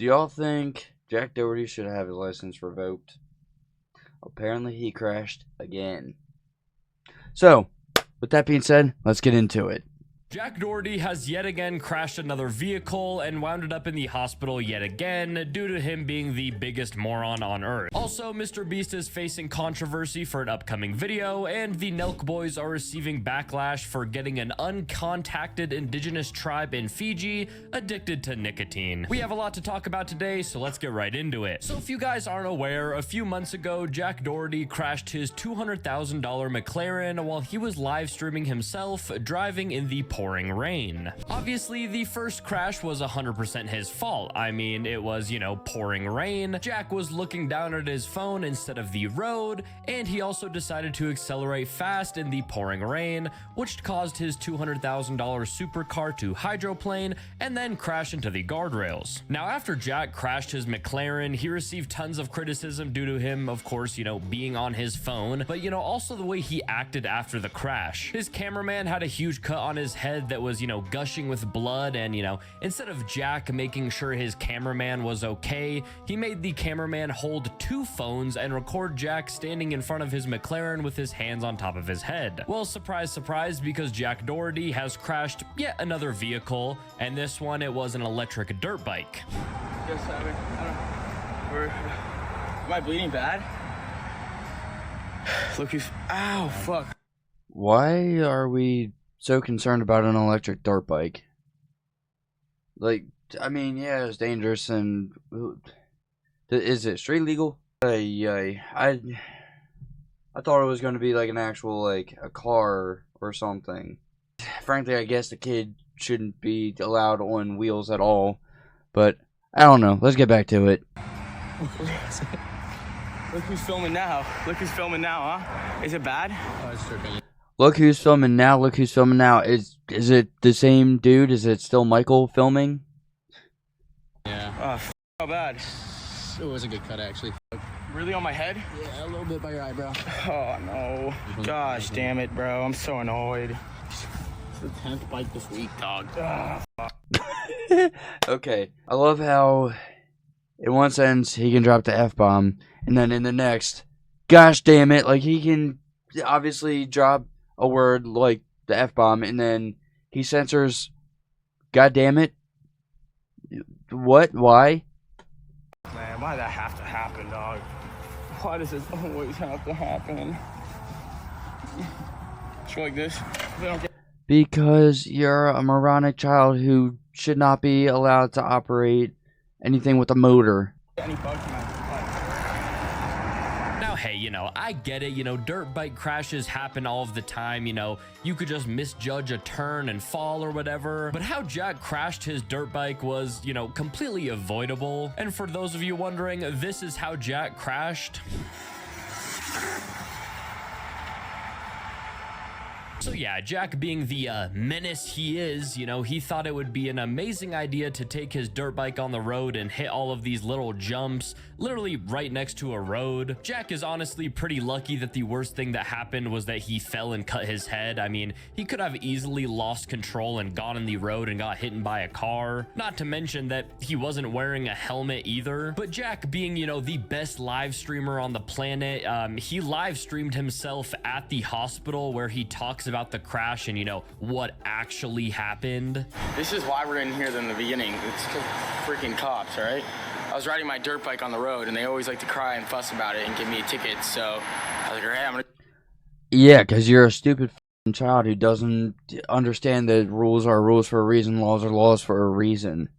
Do y'all think Jack Doherty should have his license revoked? Apparently he crashed again. So, with that being said, let's get into it. Jack Doherty has yet again crashed another vehicle and wound up in the hospital yet again due to him being the biggest moron on earth. Also, Mr. Beast is facing controversy for an upcoming video, and the Nelk Boys are receiving backlash for getting an uncontacted indigenous tribe in Fiji addicted to nicotine. We have a lot to talk about today, so let's get right into it. So if you guys aren't aware, a few months ago, Jack Doherty crashed his $200,000 McLaren while he was live streaming himself driving in the pouring rain. Obviously, the first crash was 100% his fault. I mean, it was, pouring rain. Jack was looking down at his phone instead of the road, and he also decided to accelerate fast in the pouring rain, which caused his $200,000 supercar to hydroplane and then crash into the guardrails. Now, after Jack crashed his McLaren, he received tons of criticism due to him, of course, being on his phone, but also the way he acted after the crash. His cameraman had a huge cut on his head that was, gushing with blood, and, instead of Jack making sure his cameraman was okay, he made the cameraman hold two phones and record Jack standing in front of his McLaren with his hands on top of his head. Well, surprise, surprise, because Jack Doherty has crashed yet another vehicle, and this one, it was an electric dirt bike. Yes, am I bleeding bad? Look who's... Ow, fuck. Why are we so concerned about an electric dirt bike? Like, I mean, yeah, it's dangerous, and is it street legal? I thought it was going to be like an actual, like, a car or something. Frankly, I guess the kid shouldn't be allowed on wheels at all, but I don't know. Let's get back to it. Look who's filming now. Look who's filming now, huh? Is it bad? Oh, it's tripping. Look who's filming now. Look who's filming now. Is it the same dude? Is it still Michael filming? Yeah. Oh, how bad? It was a good cut, actually. Really on my head? Yeah, a little bit by your eyebrow. Oh, no. Gosh, damn it, bro. I'm so annoyed. It's the 10th bike this week, dog. Okay. I love how in one sentence he can drop the F-bomb, and then in the next, gosh damn it, like he can obviously drop a word like the F-bomb, and then he censors god damn it. What? Why? Man, why did that have to happen, dog? Why does this always have to happen? Just go like this. Because you're a moronic child who should not be allowed to operate anything with a motor. Any bugs in my Now, hey, I get it, dirt bike crashes happen all of the time, you could just misjudge a turn and fall or whatever, but how Jack crashed his dirt bike was, completely avoidable. And for those of you wondering, this is how Jack crashed. So yeah, Jack being the menace he is, he thought it would be an amazing idea to take his dirt bike on the road and hit all of these little jumps, literally right next to a road. Jack is honestly pretty lucky that the worst thing that happened was that he fell and cut his head. I mean, he could have easily lost control and gone in the road and got hit by a car. Not to mention that he wasn't wearing a helmet either. But Jack being, the best live streamer on the planet, he live streamed himself at the hospital where he talks about the crash and what actually happened. This is why we're in here in the beginning. It's freaking cops, all right? I was riding my dirt bike on the road, and they always like to cry and fuss about it and give me a ticket. So I was like, all right, I'm gonna. Yeah, because you're a stupid child who doesn't understand that rules are rules for a reason, laws are laws for a reason.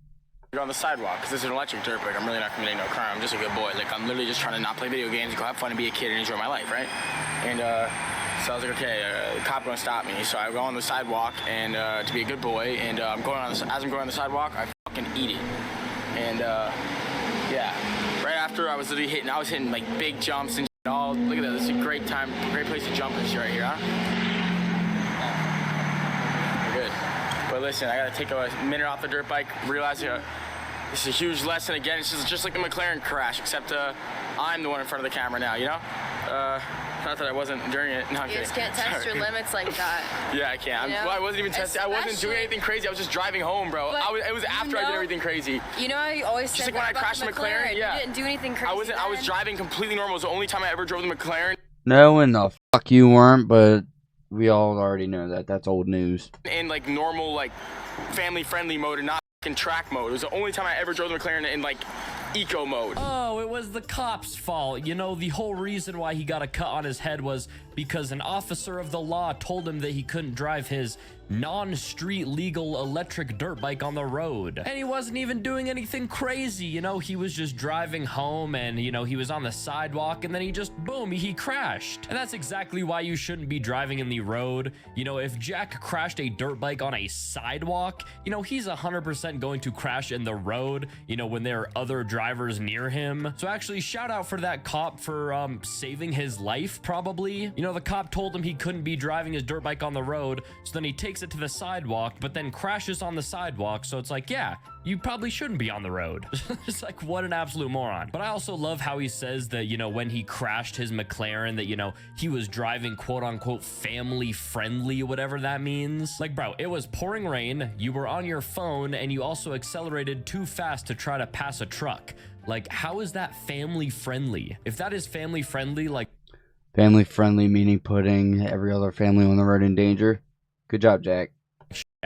On the sidewalk, because this is an electric dirt bike. I'm really not committing no crime. I'm just a good boy. Like, I'm literally just trying to not play video games, go have fun and be a kid and enjoy my life, right? And so I was like, okay, the cop gonna stop me. So I go on the sidewalk and to be a good boy, and as I'm going on the sidewalk, I fucking eat it. And yeah, right after I was hitting like big jumps and all. Look at that, this is a great place to jump and shit right here, huh? Good. But listen, I gotta take a minute off the dirt bike, realize this is a huge lesson again. It's just like the McLaren crash, except I'm the one in front of the camera now, Not that I wasn't during it. No, I'm You just kidding. can't test your limits like that. Yeah, I can't. You know? Well, I wasn't even testing. I wasn't doing anything crazy. I was just driving home, bro. It was after I did everything crazy. You know how you always Just said like when I that crashed the about McLaren. Yeah. You didn't do anything crazy. I was then. driving completely normal. It was the only time I ever drove the McLaren. No, and the fuck you weren't, but we all already know that. That's old news. In like normal, like family-friendly mode and not in track mode. It was the only time I ever drove the McLaren in like eco mode. Oh, it was the cop's fault. You know, the whole reason why he got a cut on his head was because an officer of the law told him that he couldn't drive his non-street legal electric dirt bike on the road. And he wasn't even doing anything crazy, you know, he was just driving home and, you know, he was on the sidewalk and then he just, boom, he crashed. And that's exactly why you shouldn't be driving in the road. You know, if Jack crashed a dirt bike on a sidewalk, you know, he's 100% going to crash in the road, you know, when there are other drivers near him. So actually, shout out for that cop for saving his life, probably. You know, the cop told him he couldn't be driving his dirt bike on the road, so then he takes it to the sidewalk, but then crashes on the sidewalk. So it's like, yeah, you probably shouldn't be on the road. It's like, what an absolute moron. But I also love how he says that, you know, when he crashed his McLaren, that, you know, he was driving quote unquote family friendly, whatever that means. Like, bro, it was pouring rain, you were on your phone, and you also accelerated too fast to try to pass a truck. Like, how is that family friendly? If that is family friendly, like, Family friendly meaning putting every other family on the road in danger. Good job, Jack.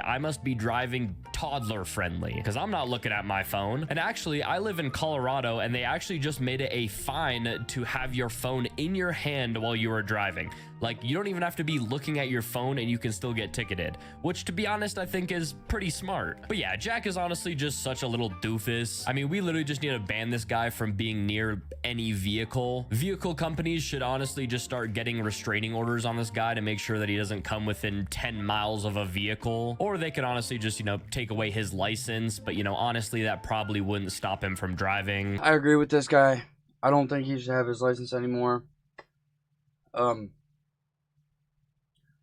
I must be driving toddler friendly because I'm not looking at my phone. And actually, I live in Colorado and they actually just made it a fine to have your phone in your hand while you are driving. Like, you don't even have to be looking at your phone and you can still get ticketed, which, to be honest, I think is pretty smart. But yeah, Jack is honestly just such a little doofus. I mean, we literally just need to ban this guy from being near any vehicle. Vehicle companies should honestly just start getting restraining orders on this guy to make sure that he doesn't come within 10 miles of a vehicle. Or they could honestly just, you know, take away his license. But, you know, honestly, that probably wouldn't stop him from driving. I agree with this guy. I don't think he should have his license anymore.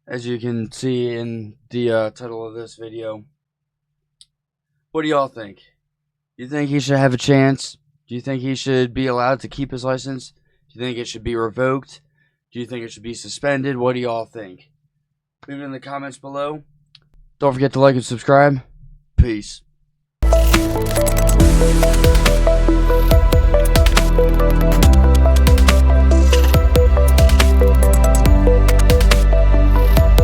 As you can see in the title of this video. What do y'all think? Do you think he should have a chance? Do you think he should be allowed to keep his license? Do you think it should be revoked? Do you think it should be suspended? What do y'all think? Leave it in the comments below. Don't forget to like and subscribe. Peace.